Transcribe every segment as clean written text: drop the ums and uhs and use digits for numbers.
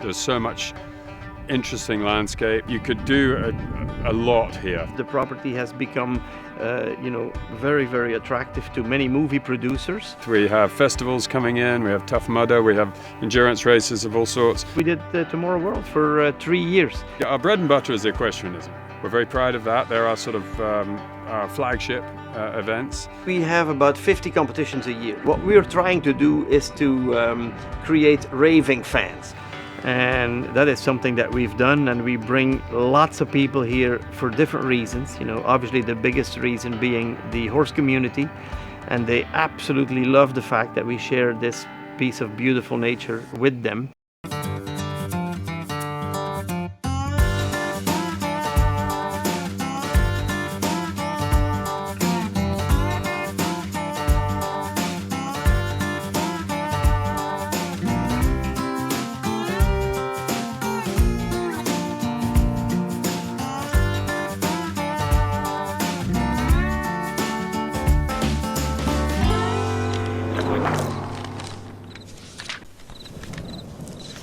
There's so much interesting landscape. You could do a lot here. The property has become, very, very attractive to many movie producers. We have festivals coming in, we have Tough Mudder, we have endurance races of all sorts. We did Tomorrow World for 3 years. Our bread and butter is equestrianism. We're very proud of that. They're our sort of our flagship events. We have about 50 competitions a year. What we're trying to do is to create raving fans. And that is something that we've done, and we bring lots of people here for different reasons. Obviously the biggest reason being the horse community, and they absolutely love the fact that we share this piece of beautiful nature with them.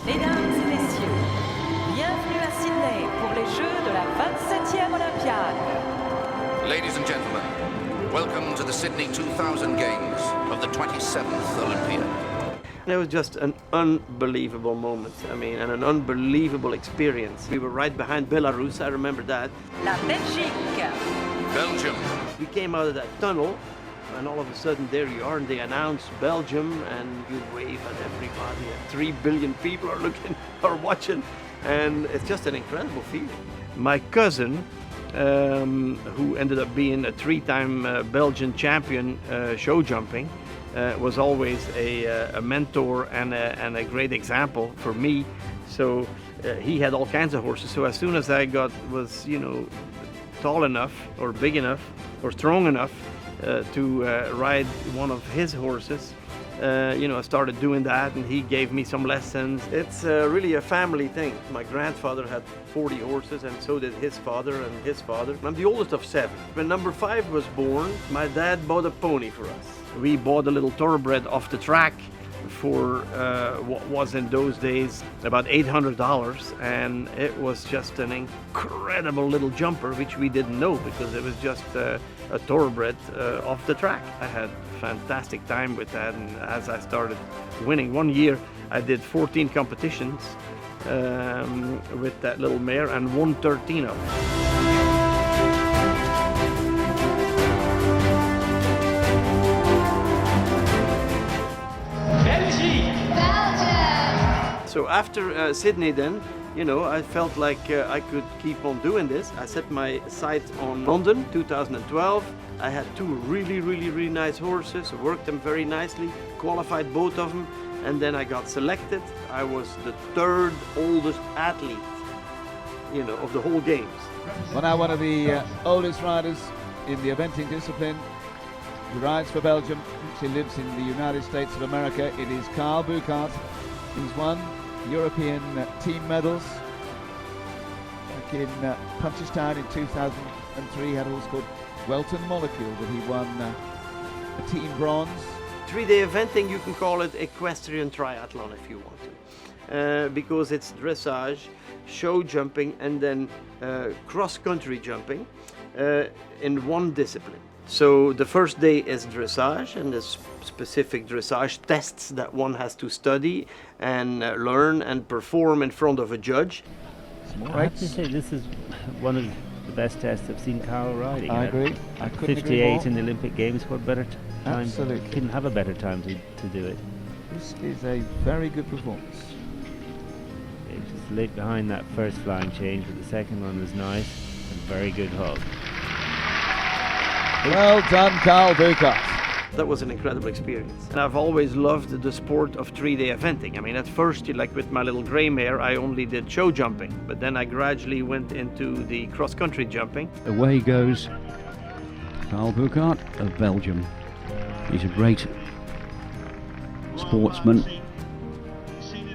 Mesdames et messieurs, bienvenue à Sydney pour les Jeux de la 27e Olympiade. Ladies and gentlemen, welcome to the Sydney 2000 Games of the 27th Olympiad. It was just an unbelievable moment, and an unbelievable experience. We were right behind Belarus, I remember that. La Belgique. Belgium. We came out of that tunnel, and all of a sudden there you are, and they announced Belgium, and you wave at everybody, and 3 billion people are looking or watching, and it's just an incredible feeling. My cousin, who ended up being a 3-time Belgian champion show jumping, was always a mentor and a great example for me. So he had all kinds of horses. So as soon as I was tall enough or big enough or strong enough to ride one of his horses, I started doing that, and he gave me some lessons. It's really a family thing. My grandfather had 40 horses, and so did his father and his father. I'm the oldest of 7. When number 5 was born, my dad bought a pony for us. We bought a little thoroughbred off the track for what was in those days about $800, and it was just an incredible little jumper, which we didn't know because it was just a thoroughbred off the track. I had a fantastic time with that, and as I started winning, one year I did 14 competitions with that little mare and won 13 of them. So after Sydney then, I felt like I could keep on doing this. I set my sights on London, 2012. I had 2 really, really, really nice horses, worked them very nicely, qualified both of them, and then I got selected. I was the 3rd oldest athlete, of the whole games. Well, now one of the oldest riders in the eventing discipline, who rides for Belgium. She lives in the United States of America. It is Carl Bouchart. He's won European team medals. Back in Punchestown in 2003, had a horse called Welton Molecule that he won a team bronze. 3-day eventing, you can call it equestrian triathlon if you want to, because it's dressage, show jumping, and then cross-country jumping in one discipline. So the first day is dressage, and there's specific dressage tests that one has to study and learn and perform in front of a judge. I have to say this is one of the best tests I've seen Carl riding. I agree. I couldn't 58 agree more. in the Olympic Games, what better time? Absolutely. Couldn't have a better time to do it. This is a very good performance. It just lit behind that first flying change, but the second one was nice and very good hug. Well done, Carl Bouchart. That was an incredible experience. And I've always loved the sport of 3-day eventing. At first, like with my little grey mare, I only did show jumping, but then I gradually went into the cross-country jumping. Away goes Carl Bouchart of Belgium. He's a great sportsman,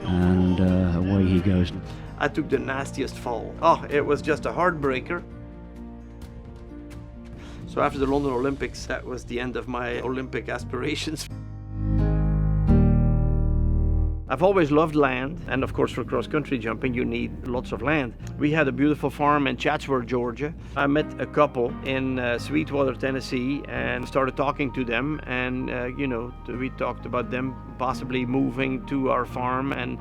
and away he goes. I took the nastiest fall. Oh, it was just a heartbreaker. So after the London Olympics, that was the end of my Olympic aspirations. I've always loved land, and of course for cross-country jumping you need lots of land. We had a beautiful farm in Chatsworth, Georgia. I met a couple in Sweetwater, Tennessee, and started talking to them, and we talked about them possibly moving to our farm, and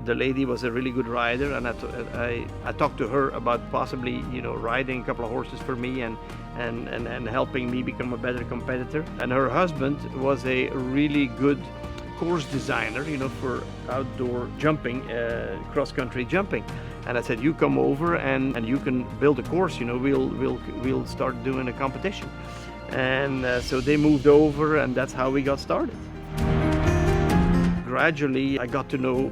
the lady was a really good rider, and I talked to her about possibly riding a couple of horses for me and helping me become a better competitor. And her husband was a really good course designer, for outdoor jumping, cross-country jumping. And I said, you come over and you can build a course, we'll start doing a competition. And so they moved over, and that's how we got started. Gradually, I got to know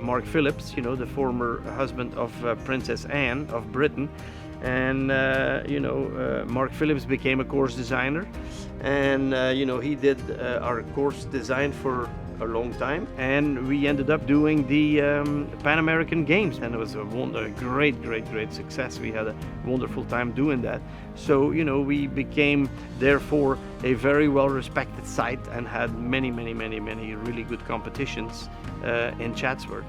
Mark Phillips, the former husband of Princess Anne of Britain. And Mark Phillips became a course designer, and he did our course design for a long time, and we ended up doing the Pan American Games, and it was a great success. We had a wonderful time doing that. So we became therefore a very well respected site and had many really good competitions in Chatsworth.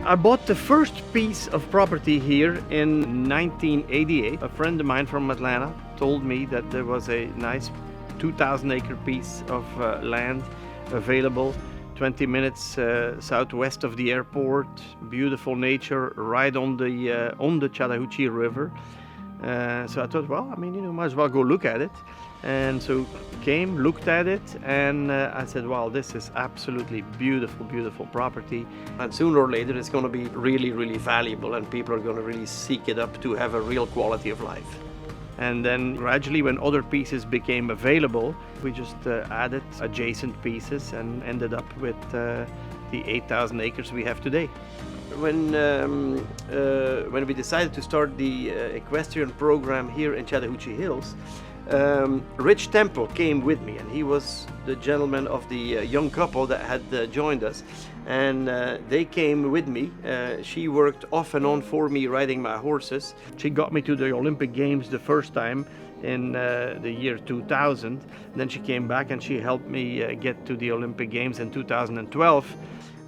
I bought the first piece of property here in 1988. A friend of mine from Atlanta told me that there was a nice 2,000-acre piece of land available 20 minutes southwest of the airport, beautiful nature right on the Chattahoochee River. So I thought, well, might as well go look at it. And so came, looked at it, and I said, wow, this is absolutely beautiful property. And sooner or later it's going to be really valuable, and people are going to really seek it up to have a real quality of life. And then gradually, when other pieces became available, we just added adjacent pieces and ended up with the 8,000 acres we have today. When we decided to start the equestrian program here in Chattahoochee Hills, Rich Temple came with me, and he was the gentleman of the young couple that had joined us, and they came with me. She worked off and on for me riding my horses. She got me to the Olympic Games the first time in the year 2000. Then she came back and she helped me get to the Olympic Games in 2012.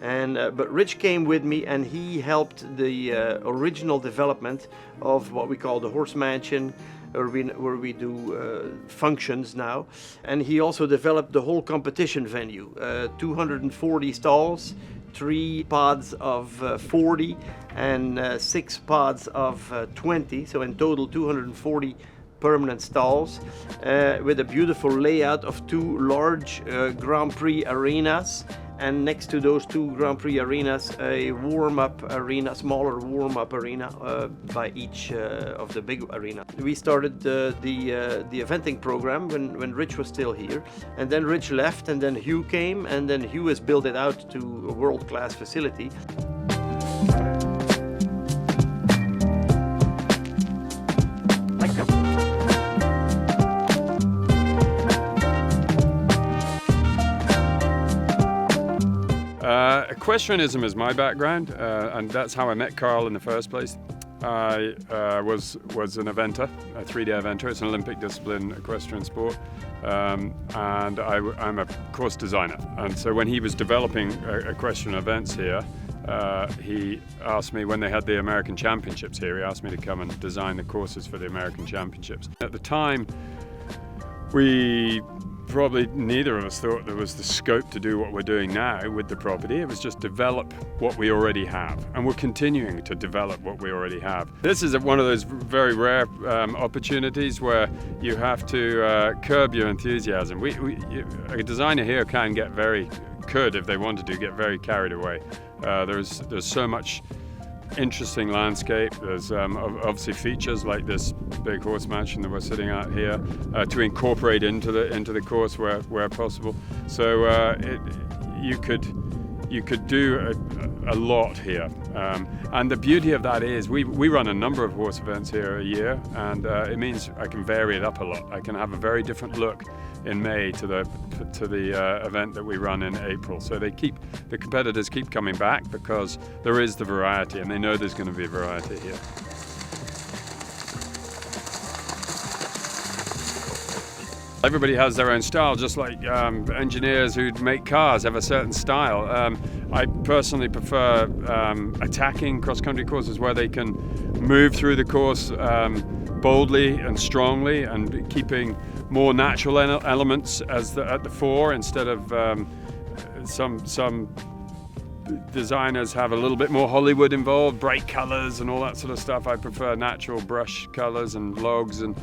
But Rich came with me, and he helped the original development of what we call the Horse Mansion, where we do functions now. And he also developed the whole competition venue, 240 stalls, 3 pods of 40 and 6 pods of 20, so in total 240 permanent stalls, with a beautiful layout of 2 large Grand Prix arenas, and next to those 2 Grand Prix arenas, a warm-up arena, smaller warm-up arena by each of the big arena. We started the eventing program when Rich was still here, and then Rich left, and then Hugh came, and then Hugh has built it out to a world-class facility. Equestrianism is my background, and that's how I met Carl in the first place. I was an eventer, a 3-day eventer. It's an Olympic discipline equestrian sport, and I'm a course designer. And so when he was developing equestrian events here, he asked me, when they had the American Championships here, he asked me to come and design the courses for the American Championships. At the time, probably neither of us thought there was the scope to do what we're doing now with the property. It was just develop what we already have, and we're continuing to develop what we already have. This is one of those very rare opportunities where you have to curb your enthusiasm. A designer here could, if they wanted to, get very carried away. There's so much interesting landscape. There's obviously features like this big horse mansion that we're sitting at here to incorporate into the course where possible. So you could do a lot here, and the beauty of that is we run a number of horse events here a year, and it means I can vary it up a lot. I can have a very different look in May to the event that we run in April. So the competitors keep coming back because there is the variety, and they know there's going to be a variety here. Everybody has their own style, just like engineers who make cars have a certain style. I personally prefer attacking cross-country courses where they can move through the course boldly and strongly, and keeping more natural elements at the fore, instead of some designers have a little bit more Hollywood involved, bright colors and all that sort of stuff. I prefer natural brush colors and logs and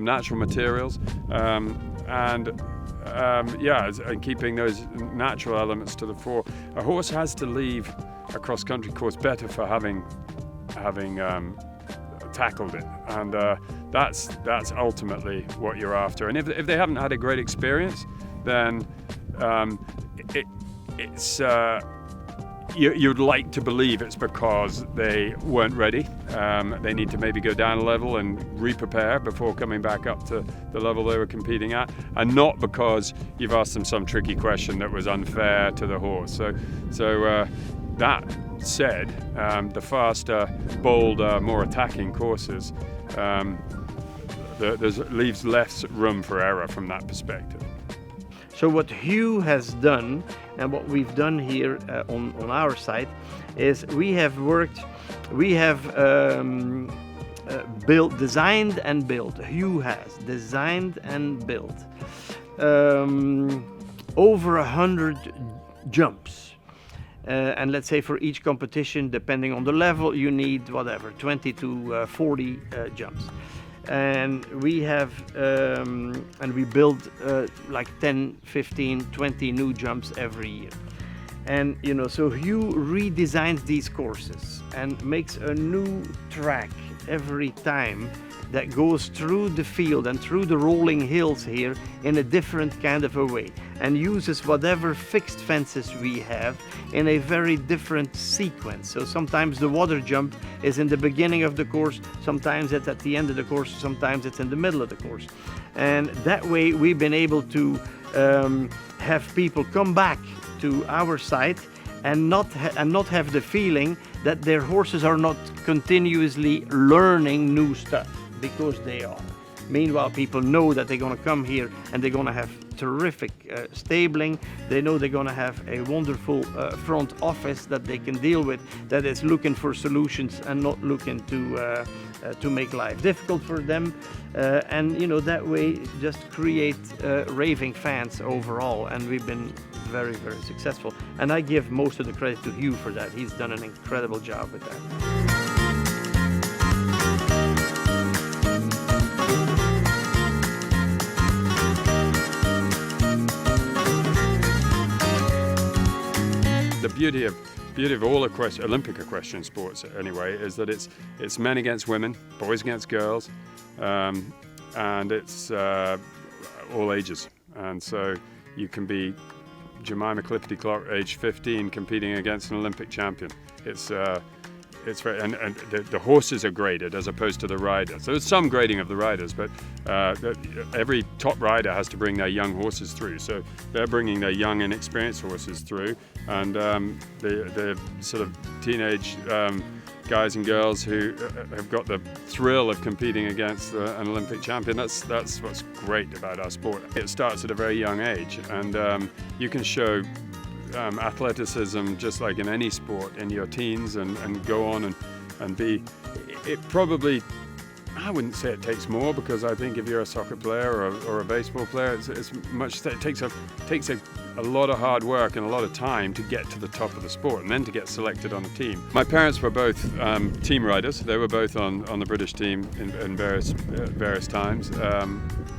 natural materials, and keeping those natural elements to the fore. A horse has to leave a cross-country course better for having tackled it, and that's ultimately what you're after. And if they haven't had a great experience, then it's you'd like to believe it's because they weren't ready. They need to maybe go down a level and re-prepare before coming back up to the level they were competing at, and not because you've asked them some tricky question that was unfair to the horse. So that said, the faster, bolder, more attacking courses, leaves less room for error from that perspective. So what Hugh has done, and what we've done here on our site, is we have designed and built. Hugh has designed and built over 100 jumps. And let's say for each competition, depending on the level, you need whatever, 20 to 40 jumps. And we have and we build like 10, 15, 20 new jumps every year. And so Hugh redesigns these courses and makes a new track every time that goes through the field and through the rolling hills here in a different kind of a way, and uses whatever fixed fences we have in a very different sequence. So sometimes the water jump is in the beginning of the course, sometimes it's at the end of the course, sometimes it's in the middle of the course. And that way we've been able to have people come back to our site and not have the feeling that their horses are not continuously learning new stuff, because they are. Meanwhile, people know that they're going to come here and they're going to have terrific stabling. They know they're going to have a wonderful front office that they can deal with, that is looking for solutions and not looking to make life difficult for them. And that way just create raving fans overall. And we've been very, very successful. And I give most of the credit to Hugh for that. He's done an incredible job with that. The beauty of all Olympic equestrian sports, anyway, is that it's men against women, boys against girls, and it's all ages. And so you can be Jemima Clippity-Clock, age 15, competing against an Olympic champion. It's very, and the horses are graded as opposed to the riders. So there's some grading of the riders, but every top rider has to bring their young horses through. So they're bringing their young, inexperienced horses through, and the sort of teenage guys and girls who have got the thrill of competing against an Olympic champion. That's what's great about our sport. It starts at a very young age, and you can show athleticism just like in any sport in your teens, and go on and be. It probably, I wouldn't say it takes more, because I think if you're a soccer player or a baseball player, it takes a lot of hard work and a lot of time to get to the top of the sport and then to get selected on a team. My parents were both team riders. They were both on the British team in various times,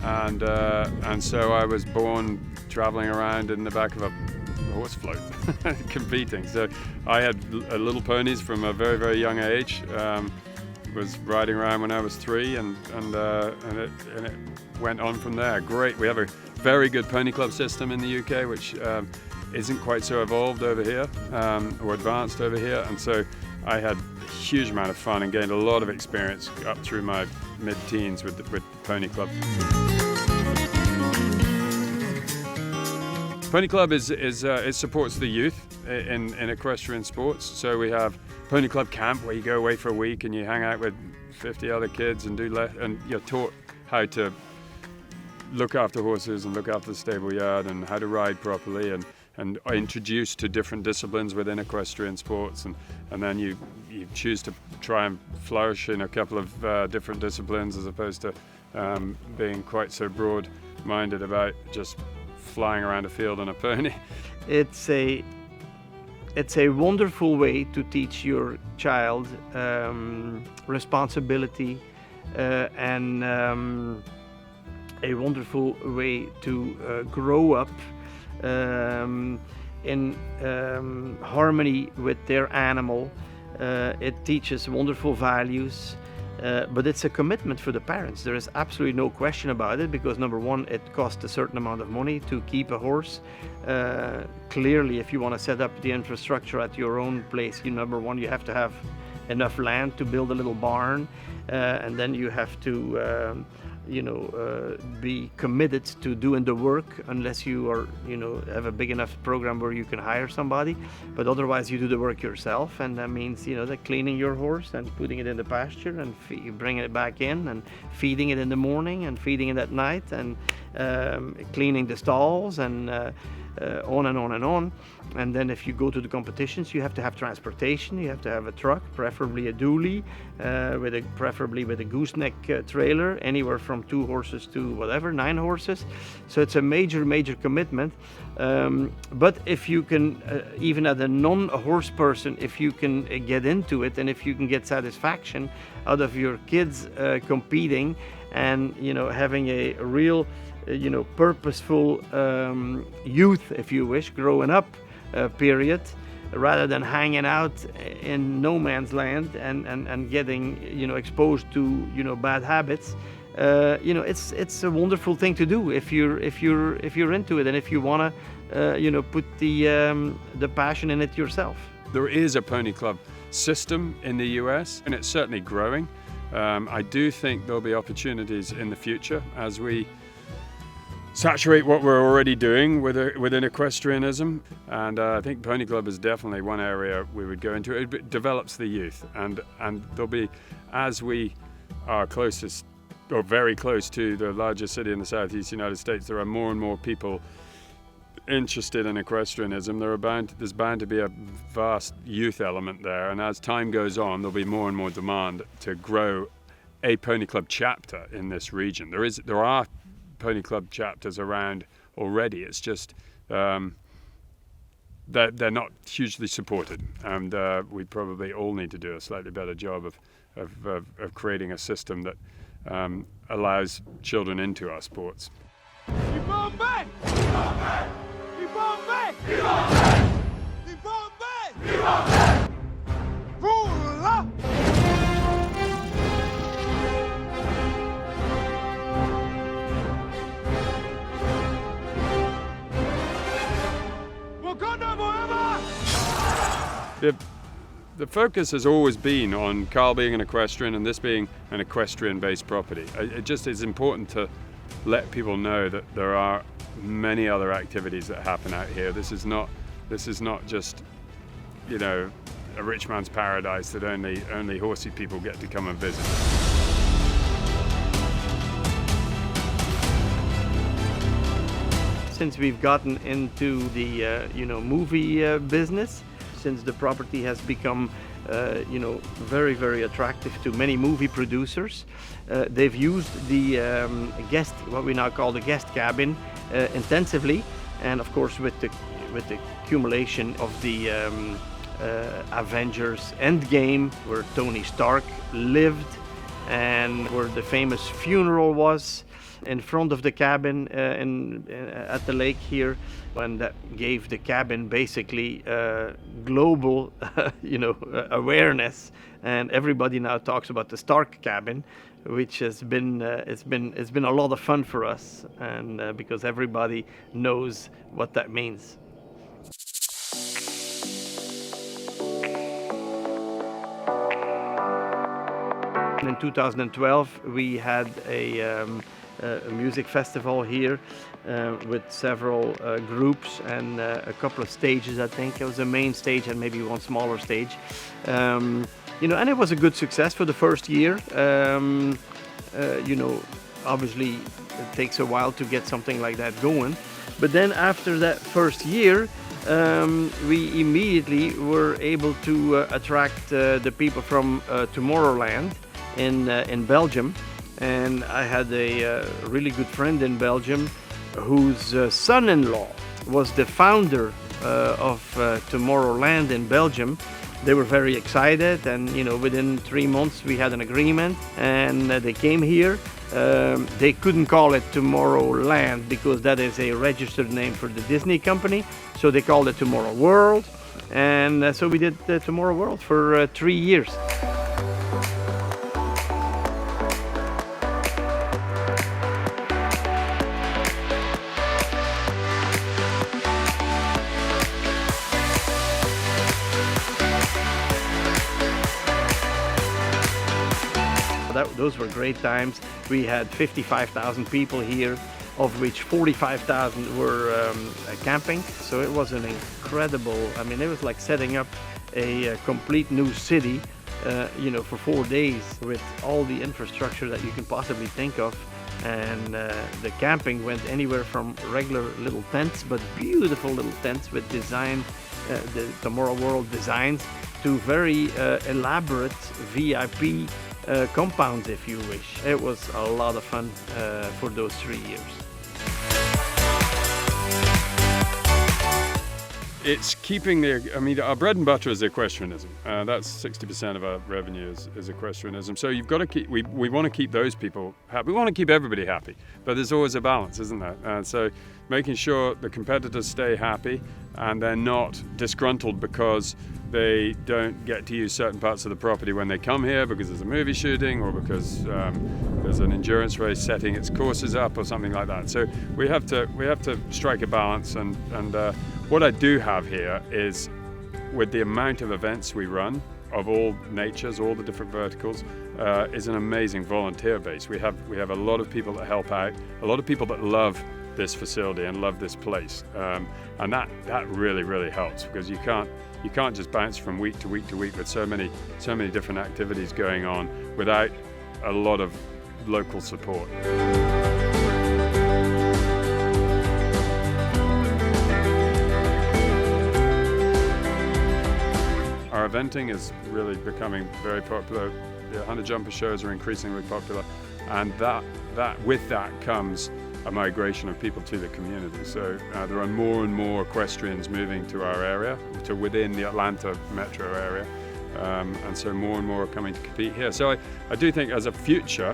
and so I was born traveling around in the back of a horse float competing. So I had little ponies from a very, very young age. Was riding around when I was 3, and it went on from there. Great. We have a very good pony club system in the UK, which isn't quite so evolved over here, or advanced over here, and so I had a huge amount of fun and gained a lot of experience up through my mid-teens with the pony club. Pony Club it supports the youth in equestrian sports. So we have Pony Club Camp, where you go away for a week and you hang out with 50 other kids and and you're taught how to look after horses and look after the stable yard and how to ride properly and are introduced to different disciplines within equestrian sports, and then you choose to try and flourish in a couple of different disciplines as opposed to being quite so broad-minded about just flying around a field on a pony. It's a wonderful way to teach your child responsibility and a wonderful way to grow up in harmony with their animal. It teaches wonderful values, but it's a commitment for the parents. There is absolutely no question about it, because number one, it costs a certain amount of money to keep a horse. Clearly, if you want to set up the infrastructure at your own place, number one, you have to have enough land to build a little barn, and then you have to be committed to doing the work, unless you are have a big enough program where you can hire somebody. But otherwise you do the work yourself, and that means that cleaning your horse and putting it in the pasture and bringing it back in and feeding it in the morning and feeding it at night and cleaning the stalls and on and on and on. And then if you go to the competitions, you have to have transportation. You have to have a truck, preferably a dually, preferably with a gooseneck trailer, anywhere from 2 horses to 9 horses. So it's a major commitment. But if you can, even as a non-horse person, if you can get into it, and if you can get satisfaction out of your kids competing and having a real purposeful youth, if you wish, growing up period, rather than hanging out in no man's land and getting exposed to bad habits. It's a wonderful thing to do if you're into it, and if you want to put the passion in it yourself. There is a pony club system in the US, and it's certainly growing. I do think there'll be opportunities in the future as we saturate what we're already doing within equestrianism, and I think Pony Club is definitely one area we would go into. It develops the youth, and there'll be, as we are closest or very close to the largest city in the southeast United States, there are more and more people interested in equestrianism. There's bound to be a vast youth element there, and as time goes on, there'll be more and more demand to grow a Pony Club chapter in this region. There are Pony Club chapters around already. It's just they're not hugely supported, and we probably all need to do a slightly better job of creating a system that allows children into our sports. The focus has always been on Carl being an equestrian and this being an equestrian-based property. It just is important to let people know that there are many other activities that happen out here. This is not just a rich man's paradise that only horsey people get to come and visit. Since we've gotten into the movie business, since the property has become very attractive to many movie producers, they've used the what we now call the guest cabin intensively, and of course with the accumulation of the Avengers Endgame, where Tony Stark lived and where the famous funeral was, in front of the cabin at the lake here, and that gave the cabin basically global awareness, and everybody now talks about the Stark cabin, which has been it's been a lot of fun for us, and because everybody knows what that means. In 2012 we had a music festival here with several groups and a couple of stages. I think it was a main stage and maybe one smaller stage, and it was a good success for the first year. obviously it takes a while to get something like that going. But then after that first year, we immediately were able to attract the people from Tomorrowland in Belgium. And I had a really good friend in Belgium whose son-in-law was the founder of Tomorrowland in Belgium. They were very excited, and within 3 months we had an agreement, and they came here. They couldn't call it Tomorrowland because that is a registered name for the Disney company, so they called it Tomorrow World, and so we did Tomorrow World for 3 years. Those were great times. We had 55,000 people here, of which 45,000 were camping. So it was an incredible, it was like setting up a complete new city, for 4 days with all the infrastructure that you can possibly think of. And the camping went anywhere from regular little tents, but beautiful little tents with design, the Tomorrow World designs, to very elaborate VIP compounds, if you wish. It was a lot of fun for those 3 years. It's keeping our bread and butter is equestrianism. That's 60% of our revenue is equestrianism. So you've got to keep, we want to keep those people happy. We want to keep everybody happy, but there's always a balance, isn't there? So making sure the competitors stay happy and they're not disgruntled because they don't get to use certain parts of the property when they come here because there's a movie shooting or because there's an endurance race setting its courses up or something like that. So we have to strike a balance, and what I do have here is, with the amount of events we run of all natures, all the different verticals, is an amazing volunteer base. We have a lot of people that help out, a lot of people that love this facility and love this place, and that really helps, because you can't just bounce from week to week to week with so many different activities going on without a lot of local support. Our eventing is really becoming very popular. The 100 jumper shows are increasingly popular, and with that comes a migration of people to the community. So there are more and more equestrians moving to our area, to within the Atlanta metro area, and so more and more are coming to compete here. So I do think as a future,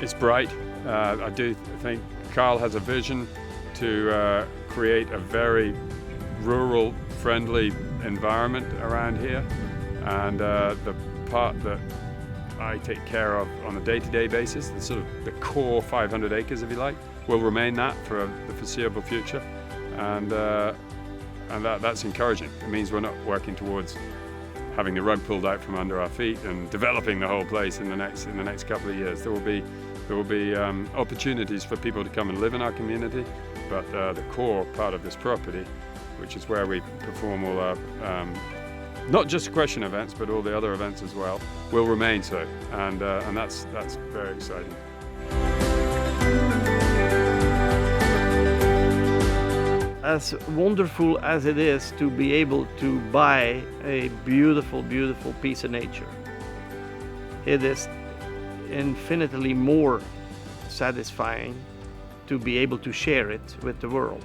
it's bright. I do think Carl has a vision to create a very rural friendly environment around here, and the part that I take care of on a day-to-day basis, the sort of the core 500 acres, if you like, will remain that for the foreseeable future, and that's encouraging. It means we're not working towards having the rug pulled out from under our feet and developing the whole place in the next couple of years. There will be opportunities for people to come and live in our community, but the core part of this property, which is where we perform all our not just equestrian events, but all the other events as well, will remain so, and that's very exciting. As wonderful as it is to be able to buy a beautiful piece of nature, it is infinitely more satisfying to be able to share it with the world.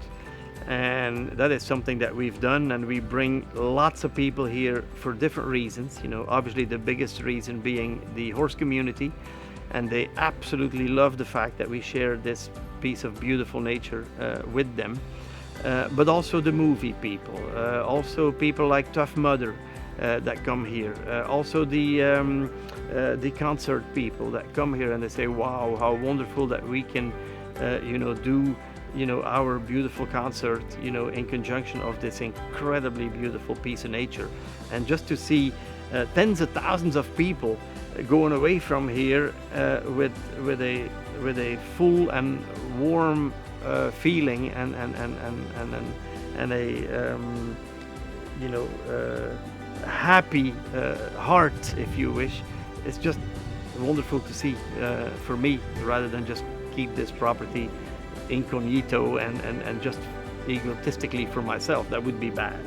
And that is something that we've done, and we bring lots of people here for different reasons. Obviously the biggest reason being the horse community, and they absolutely love the fact that we share this piece of beautiful nature with them. But also the movie people, also people like Tough Mudder that come here, also the concert people that come here and they say, wow, how wonderful that we can do our beautiful concert, in conjunction of this incredibly beautiful piece of nature. And just to see tens of thousands of people going away from here with a full and warm feeling and a happy heart, if you wish, it's just wonderful to see for me, rather than just keep this property incognito and just egotistically for myself. That would be bad.